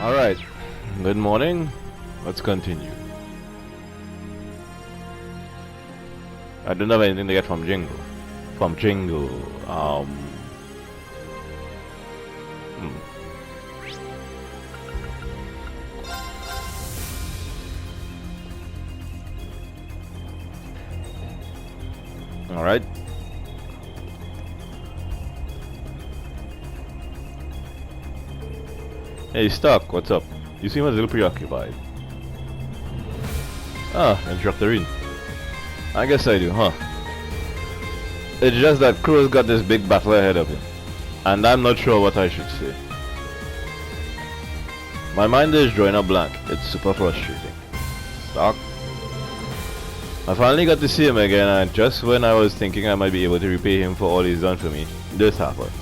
Alright, good morning. Let's continue. I don't have anything to get from Jingle. From Jingle. Alright. Hey, Stock, what's up? You seem a little preoccupied. Ah, Instructorine. I guess I do, huh? It's just that Crow's got this big battle ahead of him, and I'm not sure what I should say. My mind is drawing a blank. It's super frustrating. Stock? I finally got to see him again, and just when I was thinking I might be able to repay him for all he's done for me, this happens.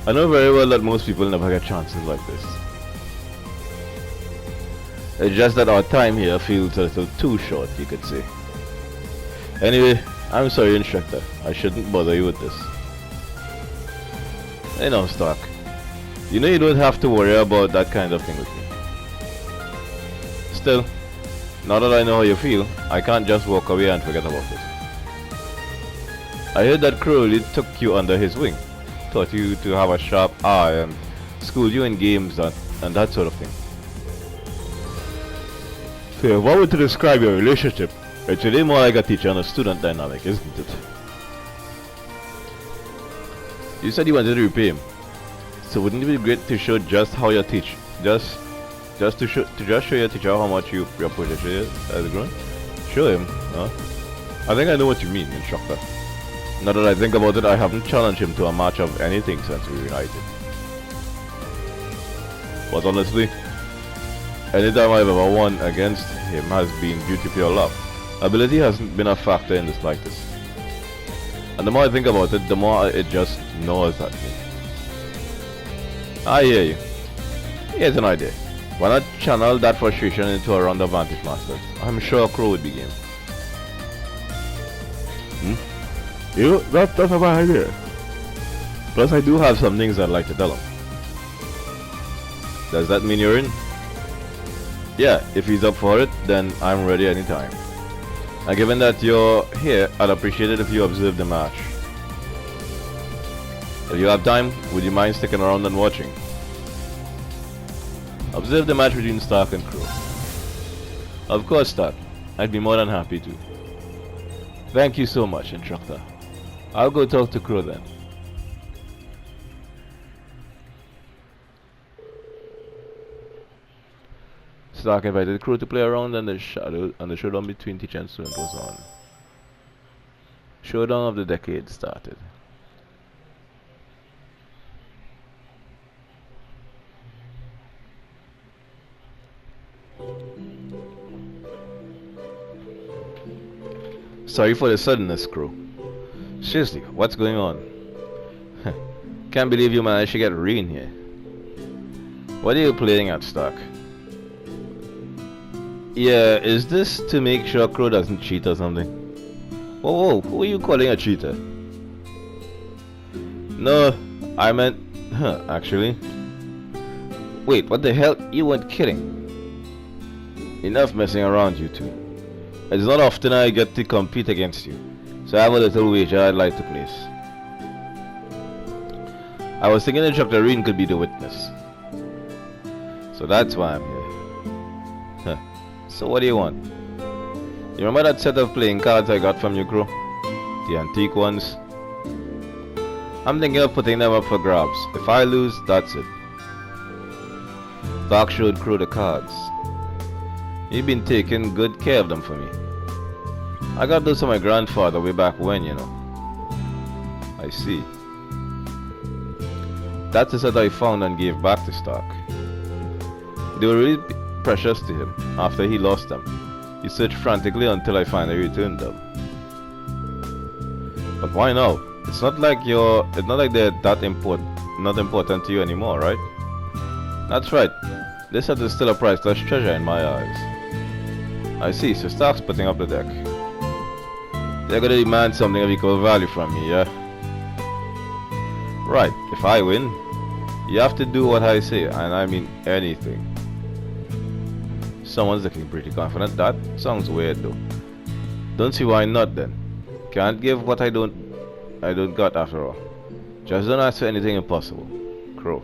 I know very well that most people never get chances like this. It's just that our time here feels a little too short, you could say. Anyway, I'm sorry, Instructor. I shouldn't bother you with this. Hey now, Stark. You know you don't have to worry about that kind of thing with me. Still, now that I know how you feel, I can't just walk away and forget about this. I heard that Crowley took you under his wing. Taught you to have a sharp eye and schooled you in games and that sort of thing. So if I were to describe your relationship, it's really more like a teacher and a student dynamic, isn't it? You said you wanted to repay him. So wouldn't it be great to show just how you teach? Just to show your teacher how much your protege has grown? Show him, huh? I think I know what you mean, Instructor. Now that I think about it, I haven't challenged him to a match of anything since we reunited. But honestly, anytime I've ever won against him has been due to pure luck. Ability hasn't been a factor in the slightest. And the more I think about it, the more it just gnaws at me. I hear you. Here's an idea. Why not channel that frustration into a round of Vantage Masters? I'm sure Crow would be game. That's a bad idea. Plus I do have some things I'd like to tell him. Does that mean you're in? Yeah, if he's up for it, then I'm ready anytime. And given that you're here, I'd appreciate it if you observe the match. If you have time, would you mind sticking around and watching? Observe the match between Stark and Crow. Of course, Stark. I'd be more than happy to. Thank you so much, Instructor. I'll go talk to Crow then. Stark invited Crow to play around and the showdown between teacher and student was on. Showdown of the decade started. Sorry for the suddenness, Crow. Seriously, what's going on? Can't believe you managed to get Rain here. What are you playing at, Stark? Yeah, is this to make sure Crow doesn't cheat or something? Whoa, who are you calling a cheater? No, I meant... actually. Wait, what the hell? You weren't kidding. Enough messing around, you two. It's not often I get to compete against you, so I have a little wager I'd like to place. I was thinking Instructor Reen could be the witness. So that's why I'm here. So what do you want? You remember that set of playing cards I got from you, Crow? The antique ones? I'm thinking of putting them up for grabs. If I lose, that's it. Stark showed Crow the cards. You've been taking good care of them for me. I got those from my grandfather way back when, you know. I see. That's the set I found and gave back to Stark. They were really precious to him after he lost them. He searched frantically until I finally returned them. But why now? It's not like they're not important to you anymore, right? That's right. This set is still a priceless treasure in my eyes. I see, so Stark's putting up the deck. They're gonna demand something of equal value from me, yeah? Right, if I win, You have to do what I say, and I mean anything. Someone's looking pretty confident. That sounds weird though. Don't see why not then. Can't give what I don't got after all. Just don't ask for anything impossible. Crow.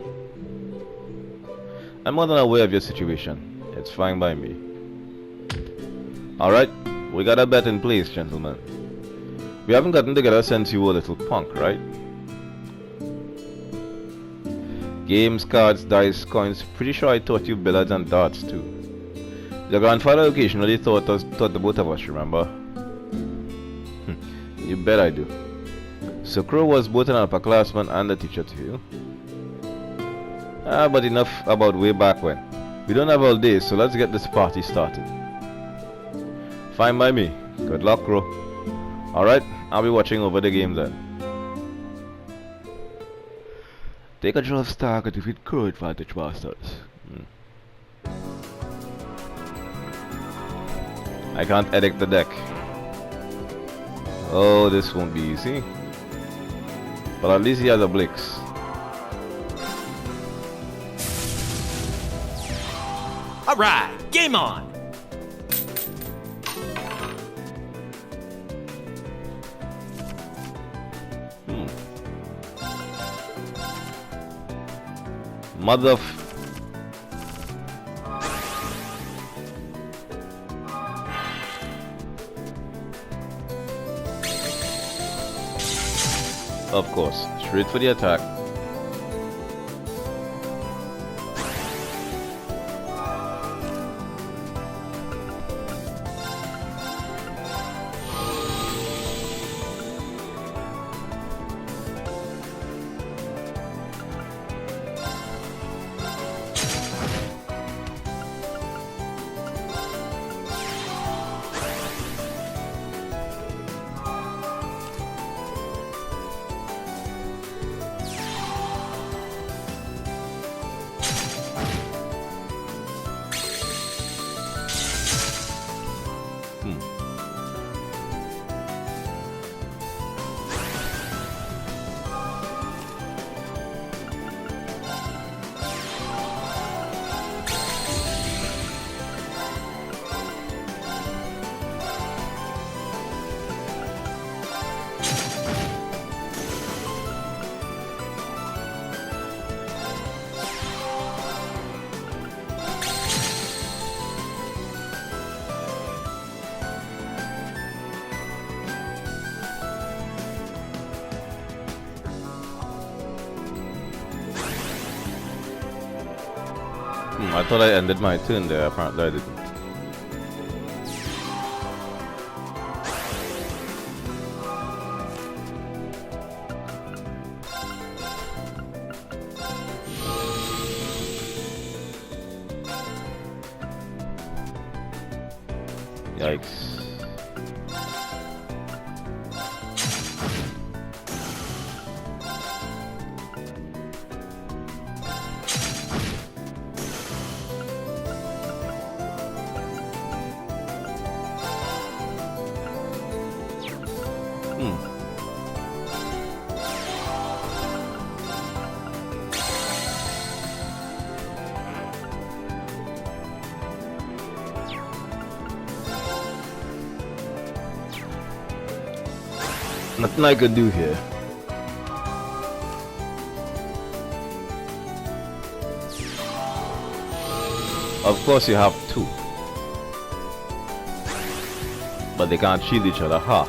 I'm more than aware of your situation. It's fine by me. Alright, we got a bet in place, gentlemen. We haven't gotten together since you were a little punk, right? Games, cards, dice, coins. Pretty sure I taught you billiards and darts too. Your grandfather occasionally taught the both of us, remember? You bet I do. So Crow was both an upperclassman and a teacher to you? But enough about way back when. We don't have all day, so let's get this party started. Fine by me. Good luck, Crow. Alright, I'll be watching over the game then. Take a draw of star to defeat Crow advantage masters. I can't edit the deck. Oh, this won't be easy. But at least he has a Blix. Alright, game on! Mother Of course, straight for the attack. I thought I ended my turn there, apparently I didn't. Yikes. Nothing I could do here. Of course you have two. But they can't shield each other, huh?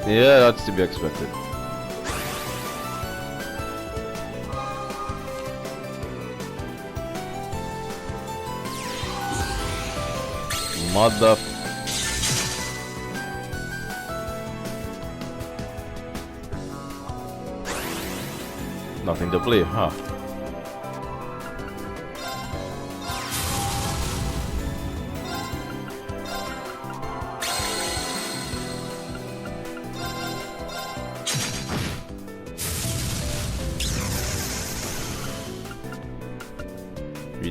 Yeah, that's to be expected. Mother. Nothing to play, huh?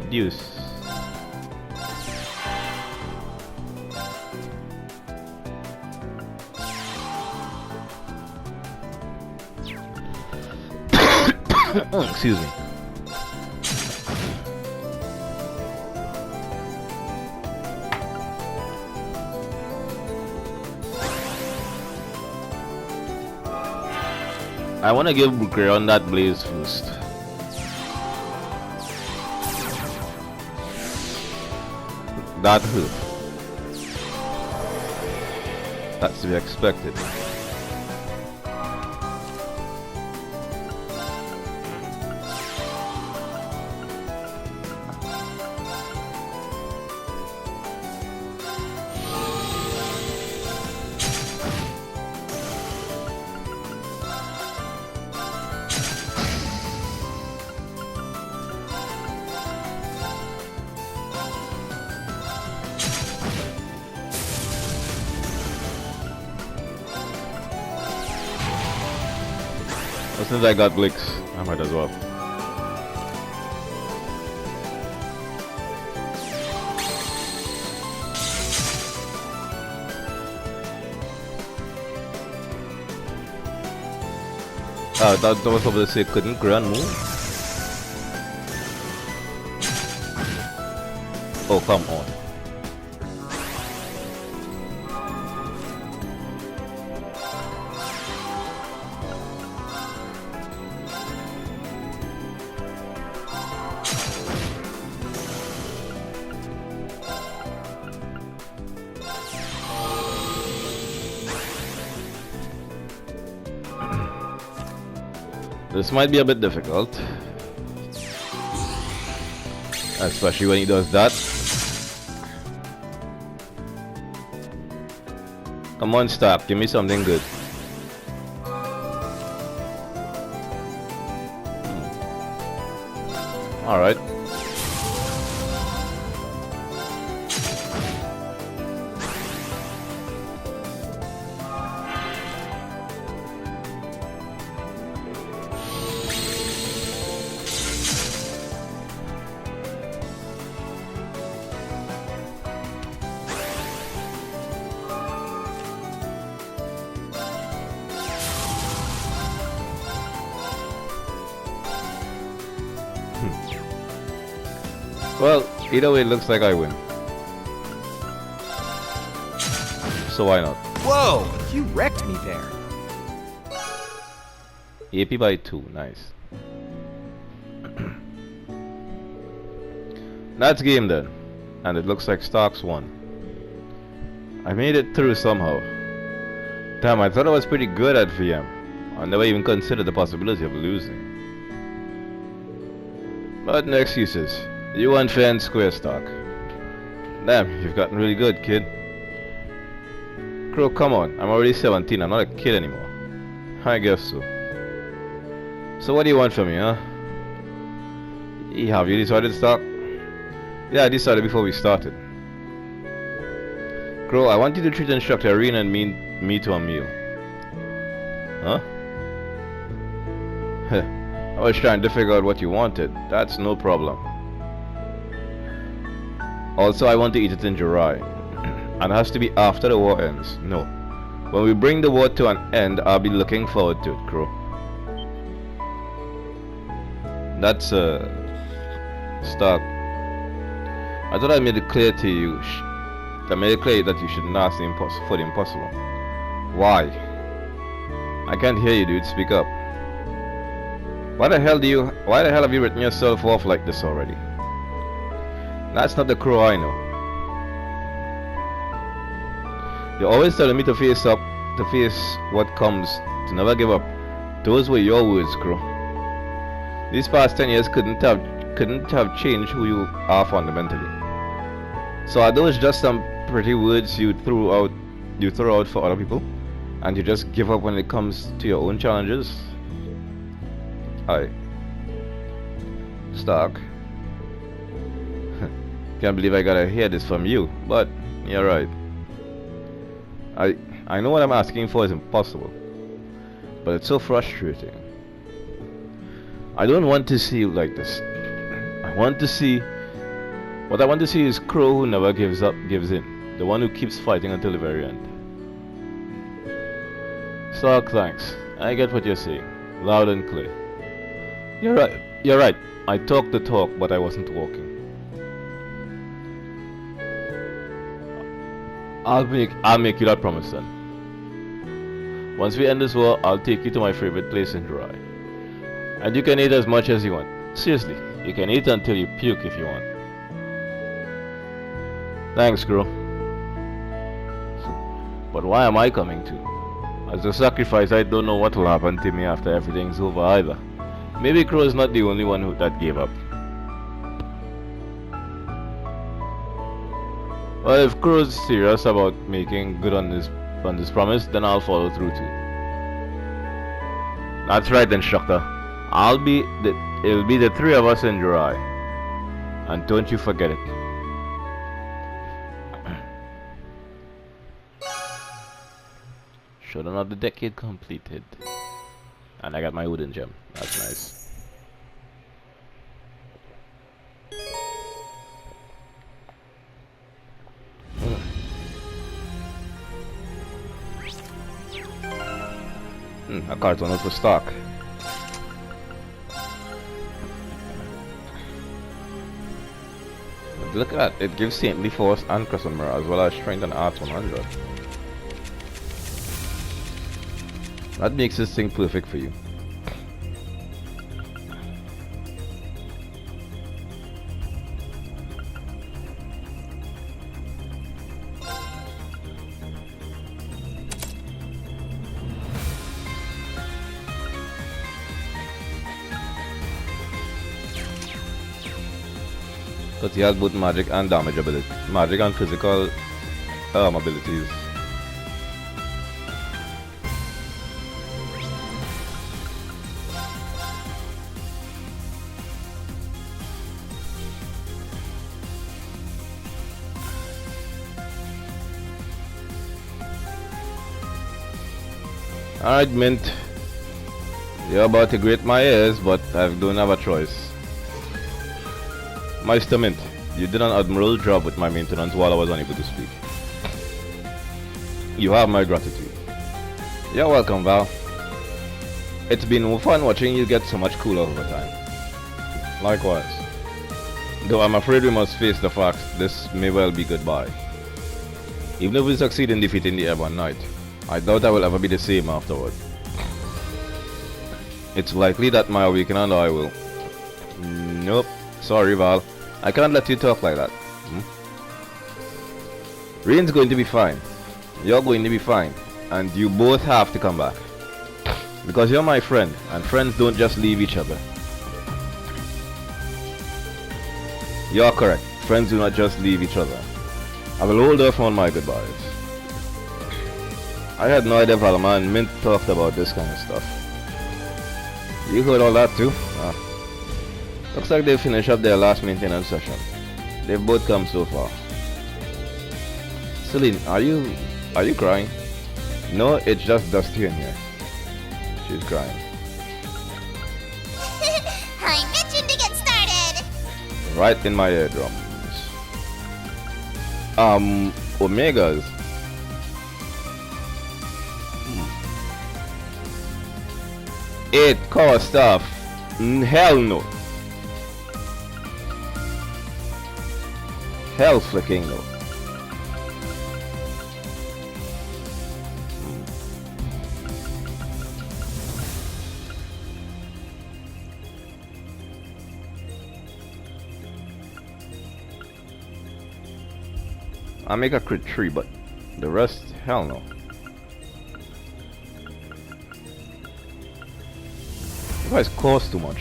deuce. Excuse me. I want to give Ground that blaze first. That hurt. That's to be expected. Since I got Blicks, I might as well. That was supposed to say couldn't Grand move? Oh, come on. This might be a bit difficult, especially when he does that. Come on, Stark, give me something good. Alright. Well, either way, it looks like I win. So why not? Whoa! You wrecked me there. AP by 2, nice. That's game then. And it looks like Starks won. I made it through somehow. Damn, I thought I was pretty good at VM. I never even considered the possibility of losing. But no excuses. You won fair and square, Stark. Damn, you've gotten really good, kid. Crow, come on. I'm already 17. I'm not a kid anymore. I guess so. So what do you want from me, huh? Have you decided, Stark? Yeah, I decided before we started. Crow, I want you to treat Instructor Arena and me to a meal. Huh? I was trying to figure out what you wanted. That's no problem. Also, I want to eat it in July. And it has to be after the war ends. No. When we bring the war to an end, I'll be looking forward to it, Crow. That's, Stark. I thought I made it clear to you. I made it clear that you should not ask for the impossible. Why? I can't hear you, dude. Speak up. Why the hell have you written yourself off like this already? That's not the Crow I know. You're always telling me to face up, to face what comes, to never give up. Those were your words, Crow. These past 10 years couldn't have changed who you are fundamentally. So are those just some pretty words you throw out for other people, and you just give up when it comes to your own challenges? Stark. Can't believe I gotta hear this from you, but you're right. I know what I'm asking for is impossible, but it's so frustrating. I don't want to see you like this. I want to see What I want to see is Crow who never gives up, gives in. The one who keeps fighting until the very end. Stark, thanks. I get what you're saying. Loud and clear. You're right. You're right. I talked the talk, but I wasn't walking. I'll make you that promise then. Once we end this war, I'll take you to my favorite place in Jurai. And you can eat as much as you want. Seriously, you can eat until you puke if you want. Thanks, Crow. But why am I coming too? As a sacrifice, I don't know what will happen to me after everything's over either. Maybe Crow is not the only one that gave up. Well, if Crow's serious about making good on this promise, then I'll follow through too. That's right, instructor. It'll be the three of us in Jurai. And don't you forget it. Should another decade completed. And I got my wooden gem. That's nice. A carton out for stock. Look at that, it gives Saintly Force and Crescent Mirror as well as Strength and Arts 100. That makes this thing perfect for you. Because he has both magic and damage ability, magic and physical abilities. Alright, Mint. You're about to grate my ears, but I don't have a choice. Meister Mint, you did an admirable job with my maintenance while I was unable to speak. You have my gratitude. You're welcome, Val. It's been fun watching you get so much cooler over time. Likewise. Though I'm afraid we must face the fact this may well be goodbye. Even if we succeed in defeating the Airborne Knight, I doubt I will ever be the same afterward. It's likely that my awakening and I will... Nope. Sorry, Val. I can't let you talk like that. Rain's going to be fine. You're going to be fine. And you both have to come back. Because you're my friend, and friends don't just leave each other. You're correct. Friends do not just leave each other. I will hold off on my goodbyes. I had no idea Valama and Mint talked about this kind of stuff. You heard all that too? Looks like they finished up their last maintenance session. They've both come so far. Celine, are you crying? No, it's just dusty in here. She's crying. I'm itching to get started. Right in my eardrums. Omegas. 8 core stuff. Hell no. Hell flicking no. I make a crit 3, but the rest, hell no. You guys cost too much.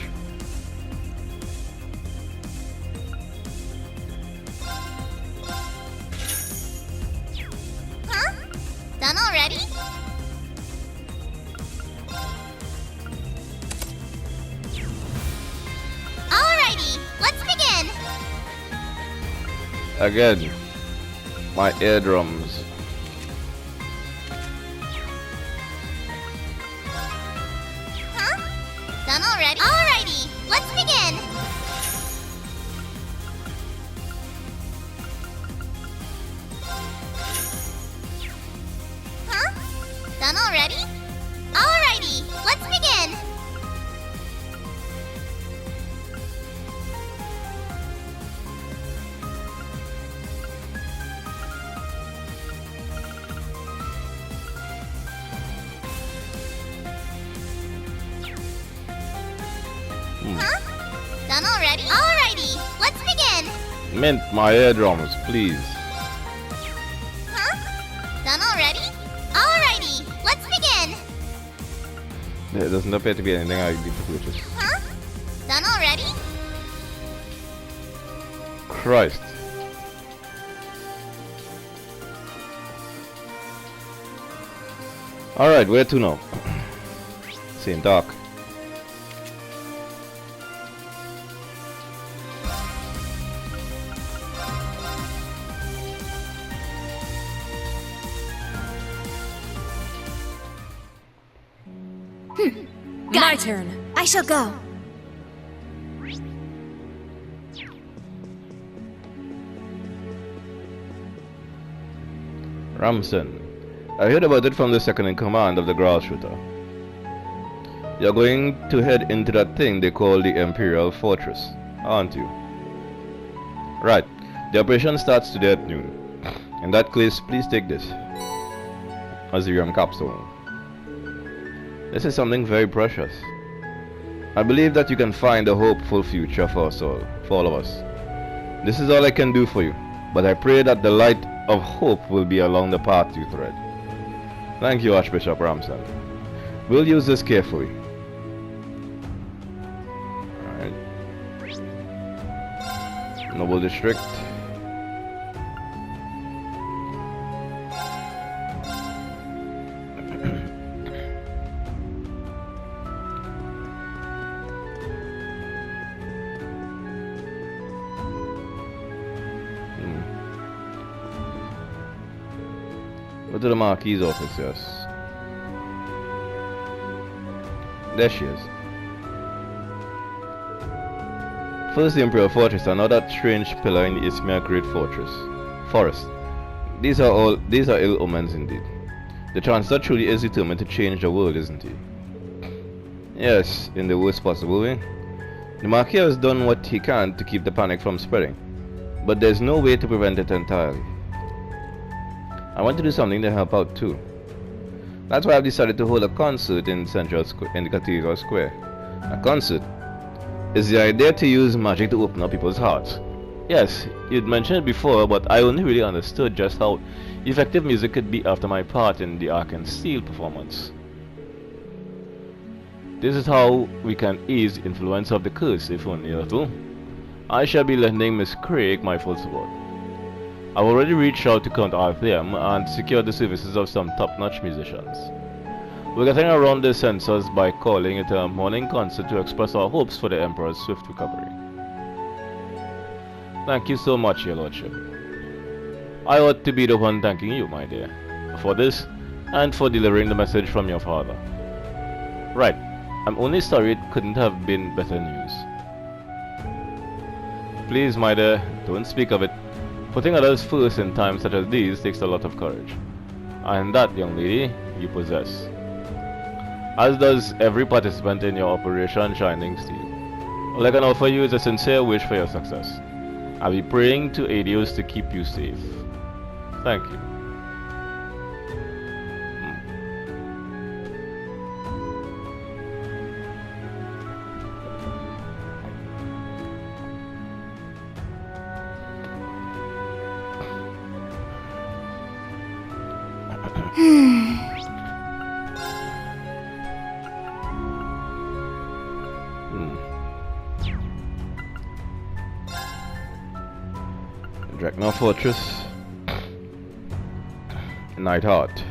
Huh? Done already? Alrighty, let's begin. Again, my eardrums. Huh? Done already? Alrighty, let's begin. Done already? Alrighty, let's begin! Huh? Done already? Alrighty, let's begin! Mint my eardrums, please. Huh? Done already? Alrighty, let's begin! There doesn't appear to be anything I need to purchase. Huh? Done already? Christ. Alright, where to now? St. Dark. My turn. I shall go. Ramson, I heard about it from the second in command of the Grawl Shooter. You're going to head into that thing they call the Imperial Fortress, aren't you? Right. The operation starts today at noon. In that case, please take this. Azirium capsule. This is something very precious. I believe that you can find a hopeful future for us all, for all of us. This is all I can do for you, but I pray that the light of hope will be along the path you tread. Thank you, Archbishop Ramson. We'll use this carefully. Alright. Noble District. Go to the Marquis's office, yes. There she is. First, the Imperial Fortress, and now that strange pillar in the Ismia Great Forest. These are ill omens indeed. The Chancellor truly is determined to change the world, isn't he? Yes, in the worst possible way. The Marquis has done what he can to keep the panic from spreading, but there's no way to prevent it entirely. I want to do something to help out too. That's why I've decided to hold a concert in the Cathedral Square. A concert is the idea to use magic to open up people's hearts. Yes, you'd mentioned it before, but I only really understood just how effective music could be after my part in the Ark and Steel performance. This is how we can ease the influence of the curse, if only a little. I shall be lending Miss Craig my full support. I've already reached out to Count Arthurium and secured the services of some top-notch musicians. We're getting around the censors by calling it a morning concert to express our hopes for the Emperor's swift recovery. Thank you so much, Your Lordship. I ought to be the one thanking you, my dear, for this and for delivering the message from your father. Right, I'm only sorry it couldn't have been better news. Please, my dear, don't speak of it. Putting others first in times such as these takes a lot of courage. And that, young lady, you possess. As does every participant in your Operation Shining Steel. All I can offer you is a sincere wish for your success. I'll be praying to Adios to keep you safe. Thank you. Draknar Fortress, Nightheart.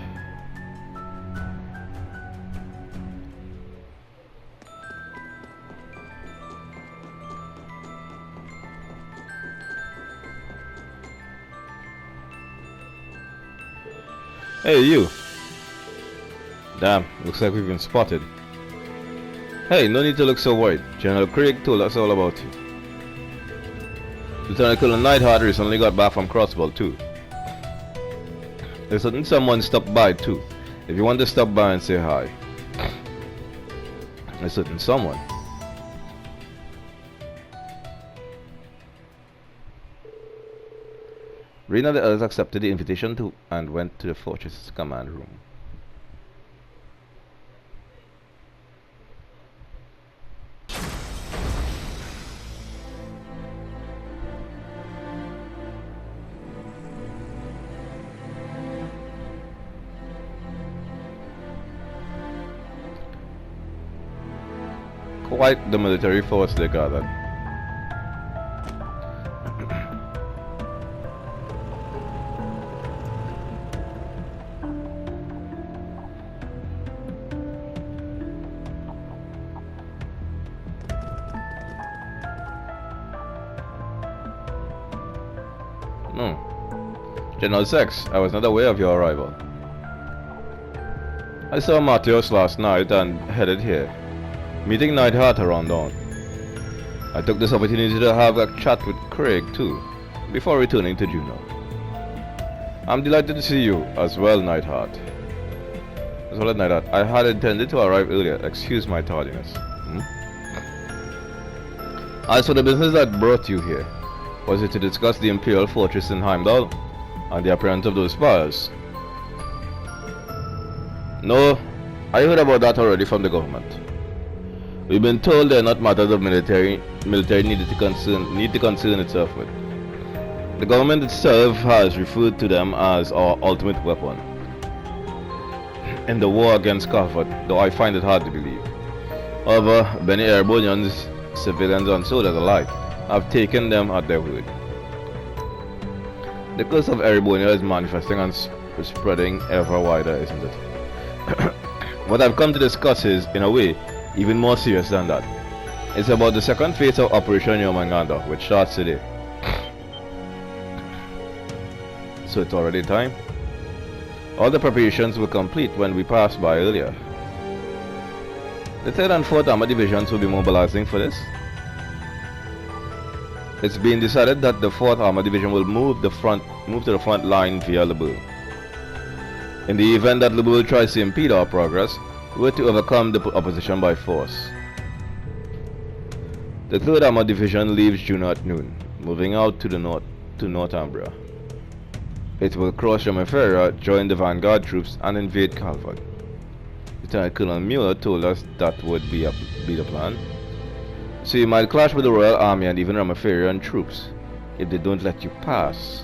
Hey, you. Damn, looks like we've been spotted. Hey, no need to look so worried. General Craig told us all about you. Lieutenant Colonel Nightheart recently got back from Crossbow too. There's someone stopped by too. If you want to stop by and say hi. A certain someone. Rena the others accepted the invitation to and went to the fortress's command room. Quite the military force they gathered. General Sex, I was not aware of your arrival. I saw Matthias last night and headed here, meeting Neidhart around dawn. I took this opportunity to have a chat with Craig too, before returning to Juno. I'm delighted to see you as well, Neidhart. I had intended to arrive earlier, excuse my tardiness. As for the business that brought you here, was it to discuss the Imperial Fortress in Heimdall and the appearance of those spies? No, I heard about that already from the government. We've been told they're not matters of military need to concern itself with. The government itself has referred to them as our ultimate weapon in the war against Calvert, though I find it hard to believe. However, many Erebonians, civilians and soldiers alike, have taken them at their word. The curse of Erebonia is manifesting and spreading ever wider, isn't it? What I've come to discuss is, in a way, even more serious than that. It's about the second phase of Operation Yomanganda, which starts today. So it's already time. All the preparations were complete when we passed by earlier. The 3rd and 4th Armored Divisions will be mobilizing for this. It's been decided that the 4th Armored Division will move to the front line via Lebel. In the event that Lebel tries to impede our progress, we're to overcome the opposition by force. The 3rd Armored Division leaves Juno at noon, moving out to the north to Northumbria. It will cross Ramaferia, join the vanguard troops, and invade Calvert. Lieutenant Colonel Mueller told us that would be the plan. So you might clash with the Royal Army and even Ramafarian troops, if they don't let you pass.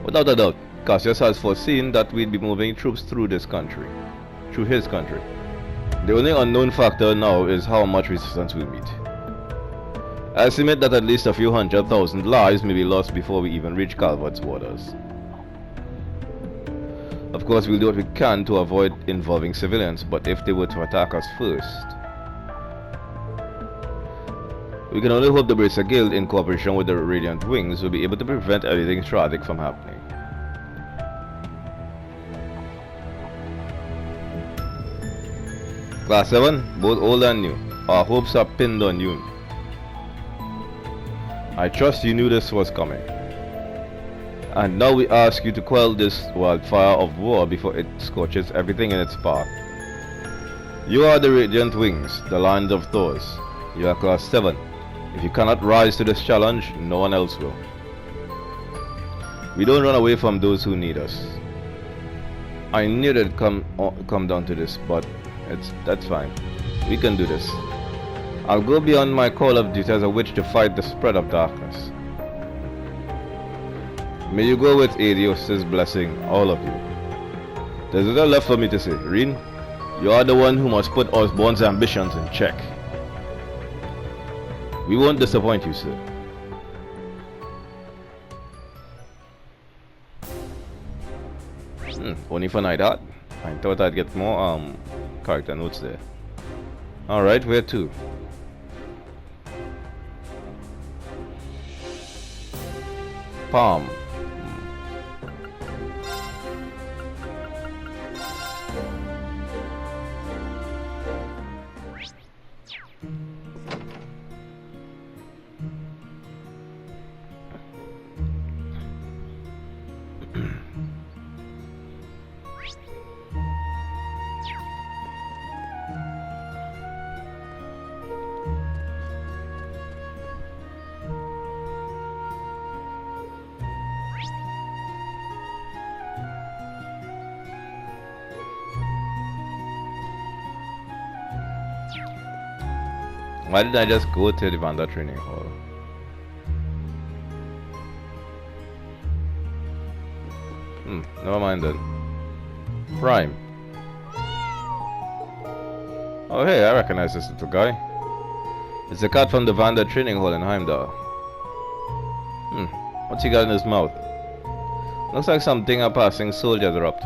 Without a doubt, Cassius has foreseen that we'd be moving troops through his country. The only unknown factor now is how much resistance we'll meet. I estimate that at least a few 100,000 lives may be lost before we even reach Calvert's borders. Of course, we'll do what we can to avoid involving civilians, but if they were to attack us first, we can only hope the Bracer Guild, in cooperation with the Radiant Wings, will be able to prevent anything tragic from happening. Class 7, both old and new. Our hopes are pinned on you. I trust you knew this was coming. And now we ask you to quell this wildfire of war before it scorches everything in its path. You are the Radiant Wings, the Lions of Thors. You are Class 7. If you cannot rise to this challenge, no one else will. We don't run away from those who need us. I knew it'd come down to this, but that's fine. We can do this. I'll go beyond my call of duty as a witch to fight the spread of darkness. May you go with Adios' blessing, all of you. There's little left for me to say. Reen, you are the one who must put Osborne's ambitions in check. We won't disappoint you, sir. Only for Neidhart? I thought I'd get more character notes there. Alright, where to? Palm. Why did I just go to the Vanda training hall? Never mind then. Prime. Oh hey, I recognize this little guy. It's the cat from the Vanda training hall in Heimdall. What's he got in his mouth? Looks like something a passing soldier dropped.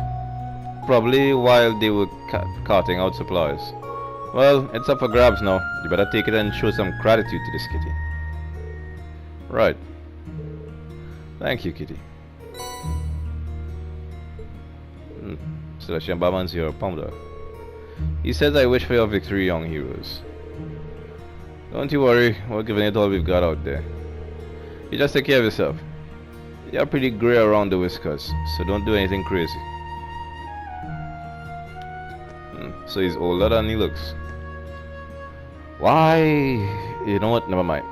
Probably while they were carting out supplies. Well, it's up for grabs now. You better take it and show some gratitude to this kitty. Right. Thank you, kitty. Celestian Barman's your pounder. He says I wish for your victory, young heroes. Don't you worry, we're giving it all we've got out there. You just take care of yourself. You're pretty grey around the whiskers, so don't do anything crazy. So he's older than he looks. Why? You know what? Never mind.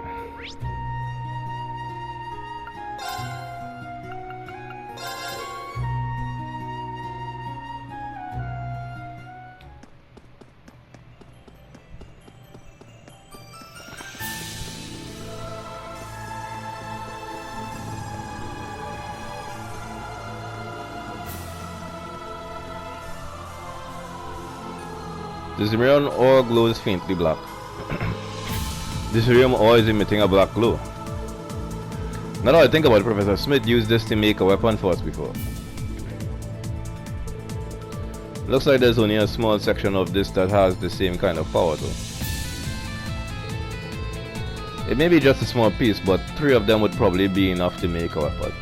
The Zimrian ore glows faintly black. This Zimrian ore is emitting a black glow. Now that I think about it, Professor Smith used this to make a weapon for us before. Looks like there's only a small section of this that has the same kind of power though. It may be just a small piece, but 3 of them would probably be enough to make a weapon.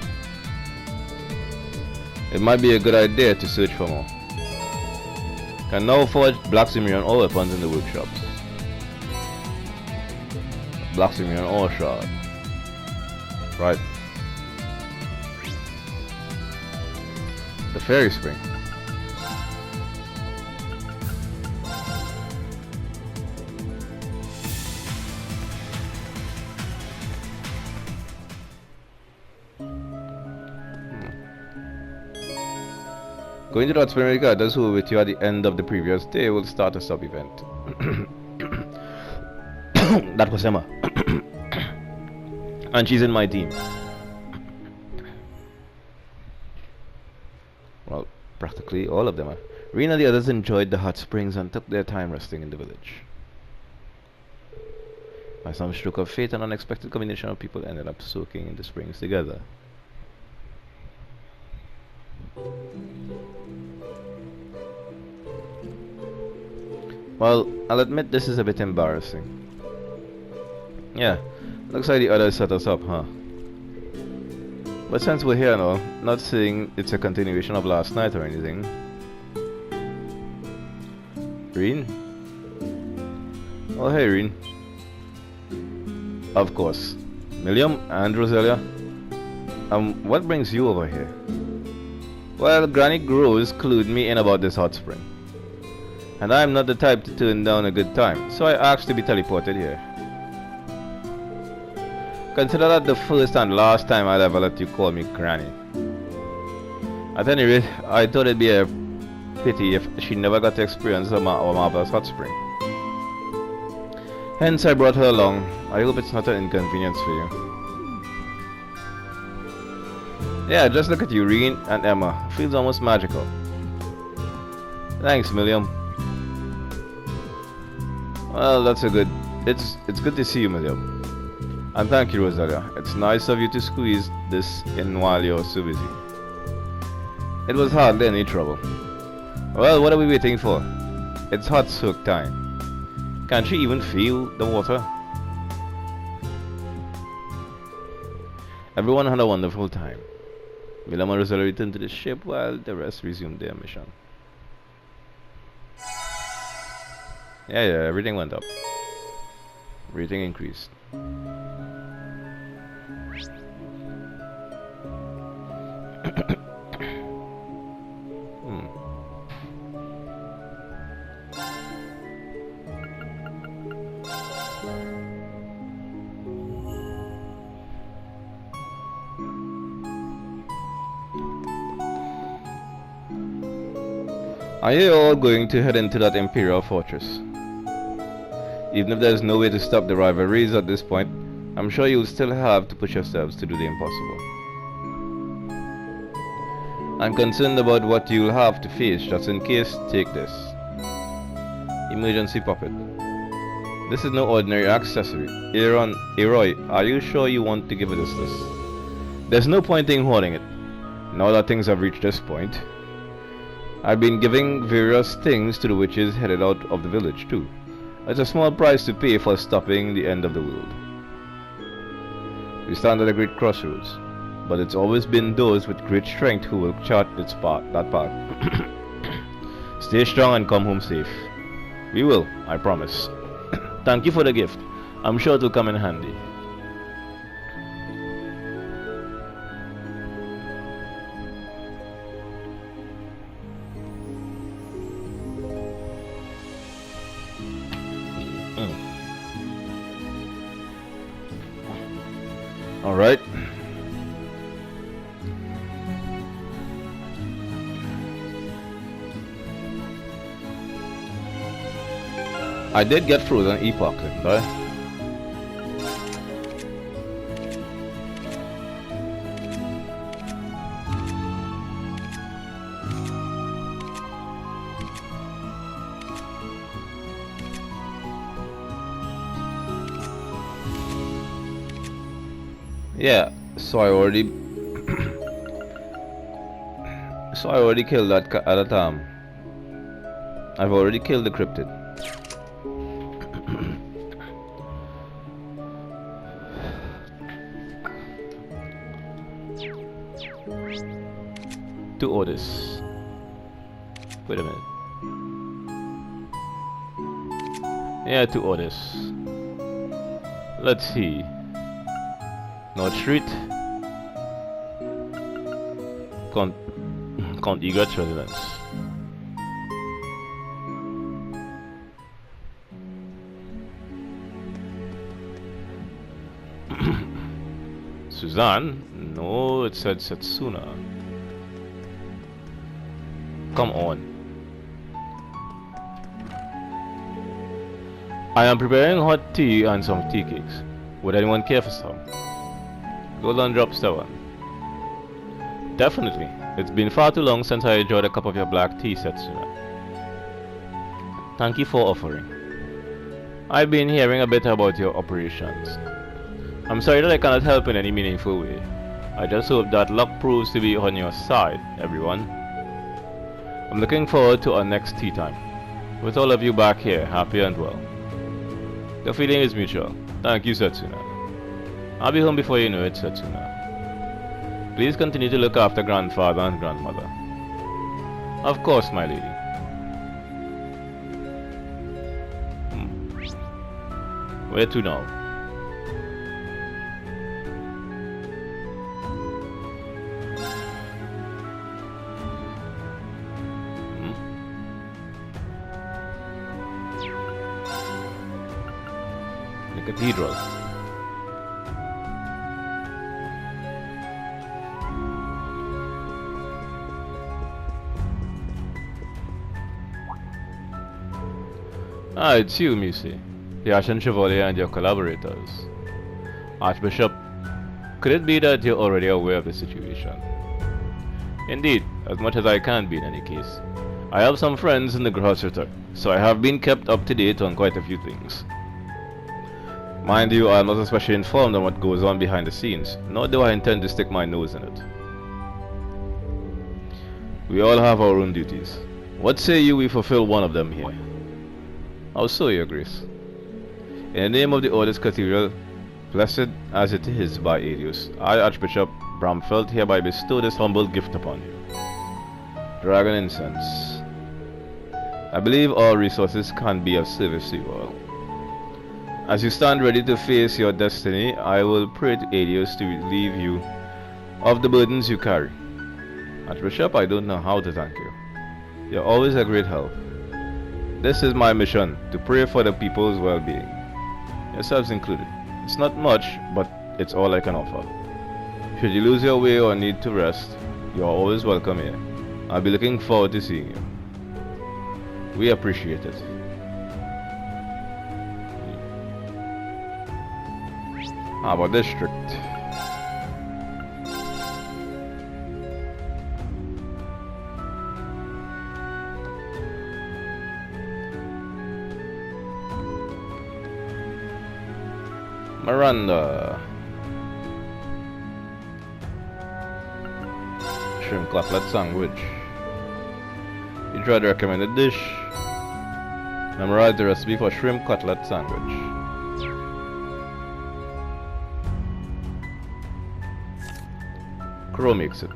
It might be a good idea to search for more. Can now forge black Zimrian ore weapons in the workshops. Black Zimrian ore shard. Right. The fairy spring. Going to that spring regardless who were with you at the end of the previous day will start a sub-event. That was Emma. And she's in my team. Well, practically all of them are. Reen and the others enjoyed the hot springs and took their time resting in the village. By some stroke of fate, an unexpected combination of people ended up soaking in the springs together. Well, I'll admit this is a bit embarrassing. Yeah, looks like the others set us up, huh? But since we're here now, not saying it's a continuation of last night or anything. Reen? Oh hey Reen. Of course. Milliam and Roselia. What brings you over here? Well, Granny Grows clued me in about this hot spring. And I'm not the type to turn down a good time, so I asked to be teleported here. Consider that the first and last time I'll ever let you call me Granny. At any rate, I thought it'd be a pity if she never got to experience our marvelous hot spring. Hence I brought her along. I hope it's not an inconvenience for you. Yeah, just look at you, Reen and Emma. Feels almost magical. Thanks, Milliam. Well, that's a good... It's good to see you, Milliam. And thank you, Rosalia. It's nice of you to squeeze this in while you're so busy. It was hardly any trouble. Well, what are we waiting for? It's hot soak time. Can't she even feel the water? Everyone had a wonderful time. Milliam and Rosalia returned to the ship while the rest resumed their mission. Yeah, everything went up. Rating increased. Are you all going to head into that Imperial fortress? Even if there's no way to stop the rivalries at this point, I'm sure you'll still have to push yourselves to do the impossible. I'm concerned about what you'll have to face. Just in case, take this. Emergency puppet. This is no ordinary accessory. Aroy, are you sure you want to give us this? There's no point in hoarding it. Now that things have reached this point, I've been giving various things to the witches headed out of the village too. It's a small price to pay for stopping the end of the world. We stand at a great crossroads, but it's always been those with great strength who will chart that path. Stay strong and come home safe. We will, I promise. Thank you for the gift. I'm sure it will come in handy. Alright. I did get frozen epoch, didn't I? Yeah, so I already killed that at a time. I've already killed the cryptid. To orders. Wait a minute. Yeah, to orders. Let's see. North Street. Count Eagot's residence. Suzanne? No, it said Setsuna. Come on. I am preparing hot tea and some tea cakes. Would anyone care for some? Golden Drop Star. Definitely. It's been far too long since I enjoyed a cup of your black tea, Setsuna. Thank you for offering. I've been hearing a bit about your operations. I'm sorry that I cannot help in any meaningful way. I just hope that luck proves to be on your side, everyone. I'm looking forward to our next tea time. With all of you back here, happy and well. The feeling is mutual. Thank you, Setsuna. I'll be home before you know it, Setsuna. Please continue to look after grandfather and grandmother. Of course, my lady. Where to now? The cathedral. Ah, it's you, Missy. The Ashen Chevalier and your collaborators. Archbishop, could it be that you're already aware of the situation? Indeed, as much as I can be in any case. I have some friends in the Grosseter, so I have been kept up to date on quite a few things. Mind you, I am not especially informed on what goes on behind the scenes, nor do I intend to stick my nose in it. We all have our own duties. What say you we fulfill one of them here? How so, Your Grace? In the name of the Order's Cathedral, blessed as it is by Adius, I, Archbishop Bramfeld, hereby bestow this humble gift upon you. Dragon Incense. I believe all resources can be of service to you all. As you stand ready to face your destiny, I will pray to Adius to relieve you of the burdens you carry. Archbishop, I don't know how to thank you. You're always a great help. This is my mission, to pray for the people's well-being. Yourselves included. It's not much, but it's all I can offer. Should you lose your way or need to rest, you are always welcome here. I'll be looking forward to seeing you. We appreciate it. How about district? Miranda. Shrimp cutlet sandwich. You tried to recommend a dish. Memorize the recipe for shrimp cutlet sandwich. Crow makes it.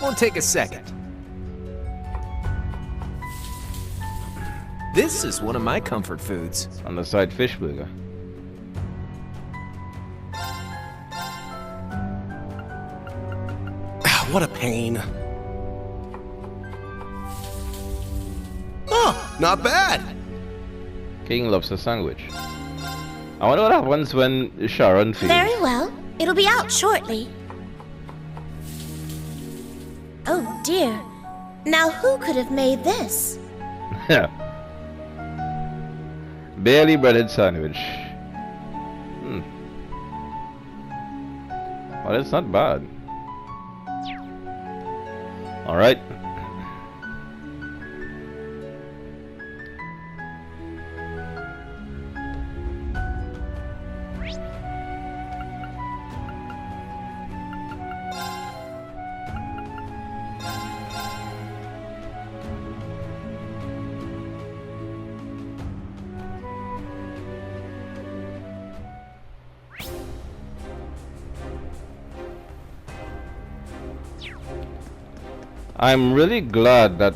Won't take a second. This is one of my comfort foods. On the side, fish burger. What a pain. Oh, not bad. King lobster sandwich. I wonder what happens when Sharon feels. Very well. It'll be out shortly. Oh dear. Now who could have made this? Barely breaded sandwich. Well, it's not bad. Alright. I'm really glad that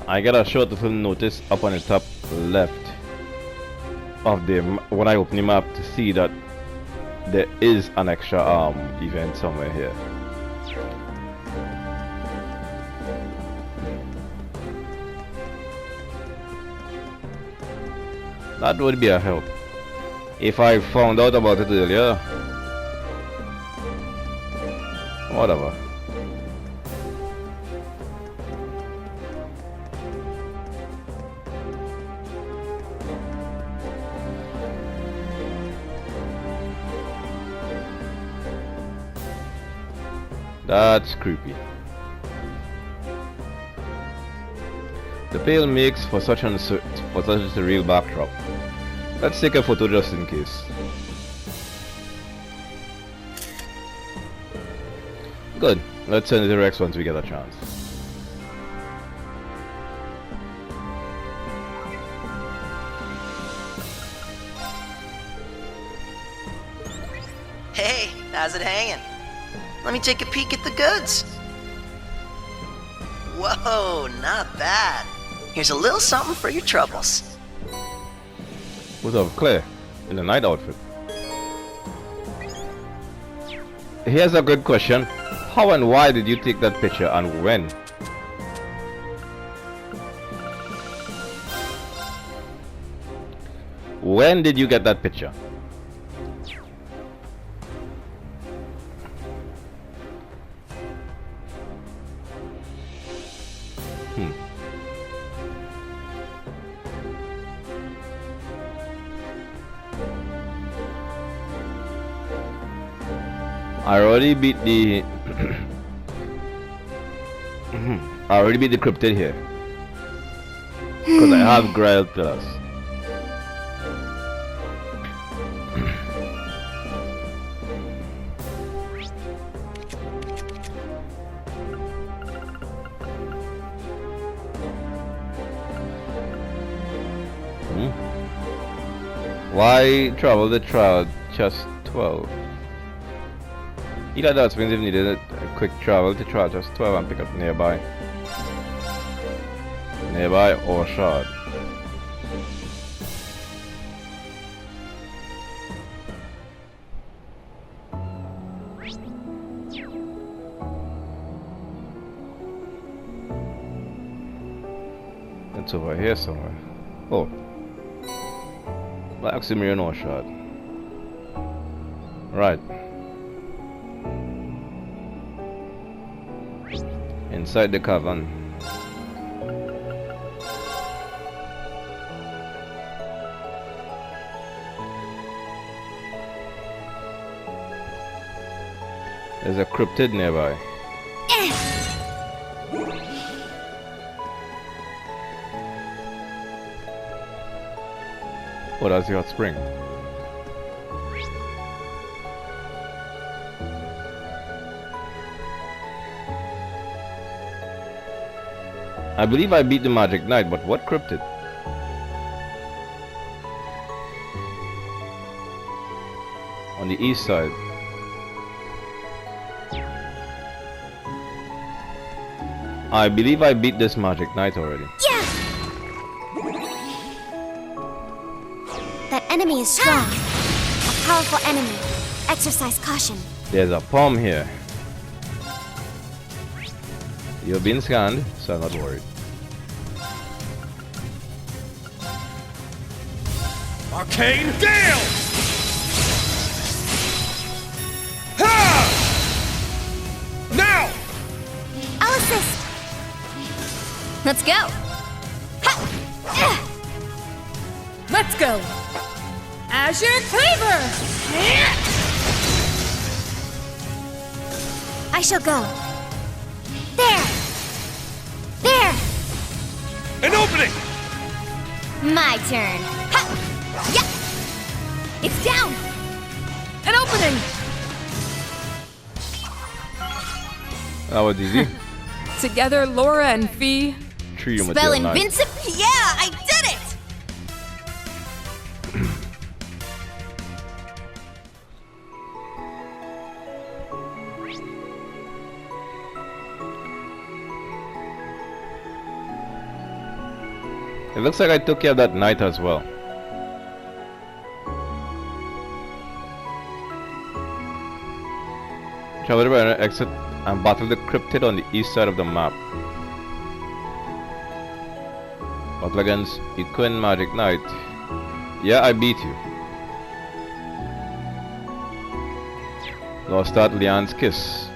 I get a short little notice up on the top left of the when I open the map to see that there is an extra event somewhere here. That would be a help. If I found out about it earlier, whatever. That's creepy. The pale makes for such a surreal backdrop. Let's take a photo just in case. Good. Let's send it to Rex once we get a chance. Hey, how's it hanging? Let me take a peek at the goods. Whoa, not bad. Here's a little something for your troubles. What's up, Claire? In the night outfit. Here's a good question. How and why did you take that picture and when? When did you get that picture? I already beat the I already beat the cryptid here because I have Grail Pillars. Why travel the trial just 12? Either that means if needed a quick travel to trial just 12 and pick up nearby or shard. It's over here somewhere. Oh, Maximilian or shard. Right. Inside the cavern. There's a cryptid nearby. Oh, that's the hot spring. I believe I beat the Magic Knight, but what cryptid? On the east side. I believe I beat this Magic Knight already. Yeah! That enemy is strong. A powerful enemy. Exercise caution. There's a palm here. You've been scanned, so I'm not worried. Arcane Gale! Ha! Now! I'll assist. Let's go. Let's go. Azure Cleaver. I shall go. There! There! An opening! My turn. Ha! Yeah. It's down. An opening. That was easy. Together, Laura and Fee. Tree Spell material knife. invincible. Yeah, I did it. It looks like I took care of that knight as well. Travel the banner, exit and battle the cryptid on the east side of the map. Battle against Equine Magic Knight. Yeah, I beat you. Lost at Leon's Kiss.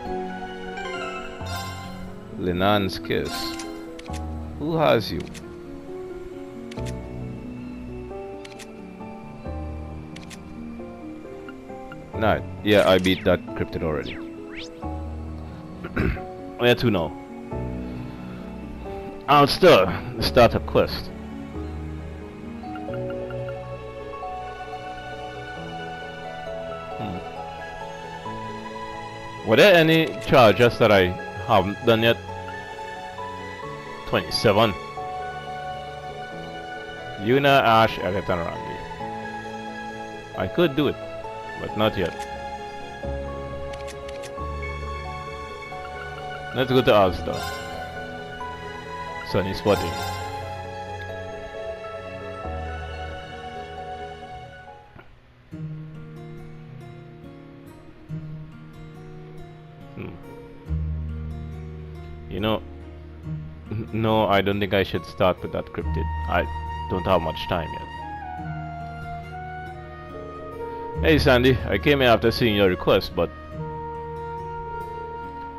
Lenan's Kiss. Who has you? Knight. Yeah, I beat that cryptid already. Where to now? I'll still start a quest. Were there any charges that I haven't done yet? 27. Yuna, Ash, Elliot, and Randy. I could do it, but not yet. Let's go to Asda. Sunny spotting. You know, no, I don't think I should start with that cryptid. I don't have much time yet. Hey Sandy, I came here after seeing your request, but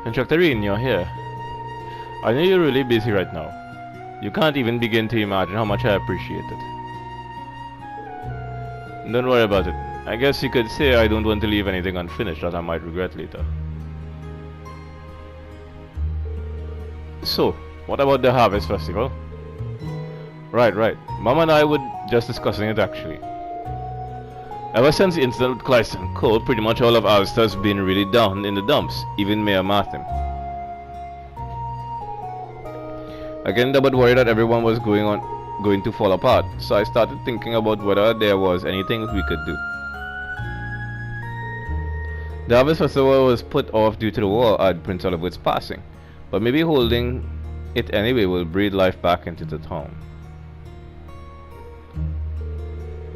Instructor Reen, you're here. I know you're really busy right now. You can't even begin to imagine how much I appreciate it. Don't worry about it. I guess you could say I don't want to leave anything unfinished that I might regret later. So, what about the Harvest Festival? Right. Mom and I were just discussing it actually. Ever since the incident with Clyde and Cole, pretty much all of Alster's been really down in the dumps, even Mayor Martin. Again, I was worried that everyone was going to fall apart, so I started thinking about whether there was anything we could do. The Harvest Festival was put off due to the war at Prince Oliver's passing, but maybe holding it anyway will breathe life back into the town.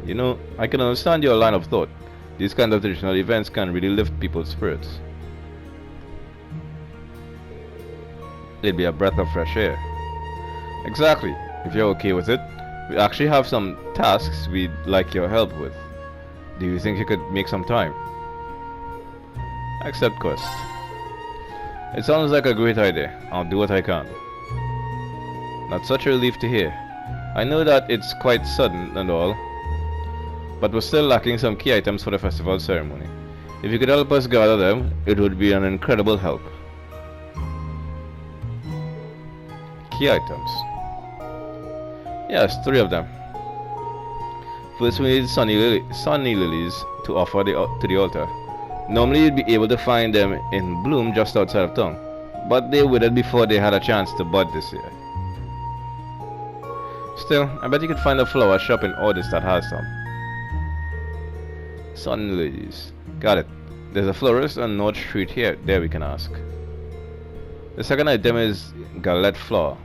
You know, I can understand your line of thought. These kind of traditional events can really lift people's spirits. It'd be a breath of fresh air. Exactly. If you're okay with it, we actually have some tasks we'd like your help with. Do you think you could make some time? Accept quest. It sounds like a great idea. I'll do what I can. That's such a relief to hear. I know that it's quite sudden and all, but we're still lacking some key items for the festival ceremony. If you could help us gather them, it would be an incredible help. Key items. Yes, 3 of them. First, we need sunny lilies to offer to the altar. Normally, you'd be able to find them in bloom just outside of town, but they withered before they had a chance to bud this year. Still, I bet you could find a flower shop in Ordis that has some. Sun lilies. Got it. There's a florist on North Street here. There we can ask. The second item is galette flour.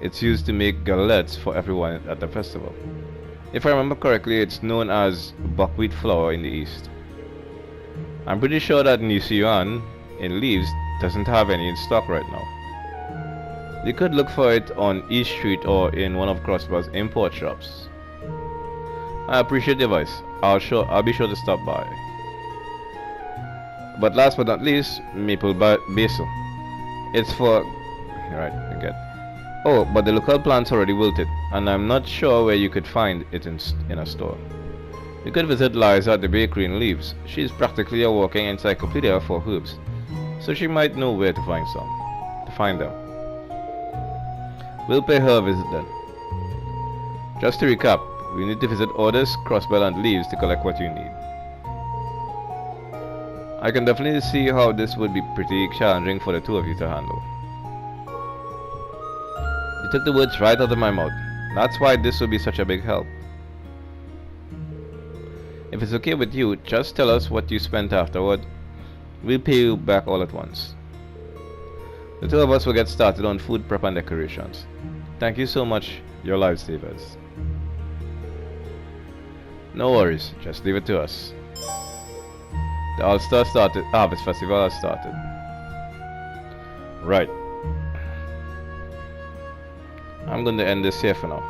It's used to make galettes for everyone at the festival. If I remember correctly, it's known as buckwheat flour in the East. I'm pretty sure that Nisuan in Leaves doesn't have any in stock right now. You could look for it on East Street or in one of Crossbar's import shops. I appreciate the advice. I'll be sure to stop by. But last but not least, maple basil. It's for... Right, I get. Oh, but the local plant's already wilted, and I'm not sure where you could find it in a store. You could visit Liza at the bakery in Leaves. She's practically a walking encyclopedia for herbs, so she might know where to find them. We'll pay her a visit then. Just to recap, we need to visit Orders, Crossbell, and Leaves to collect what you need. I can definitely see how this would be pretty challenging for the 2 of you to handle. You took the words right out of my mouth. That's why this would be such a big help. If it's okay with you, just tell us what you spent afterward. We'll pay you back all at once. The 2 of us will get started on food prep and decorations. Thank you so much, you're lifesavers. No worries, just leave it to us. The All-Star Harvest Festival has started. Right. I'm going to end this here for now.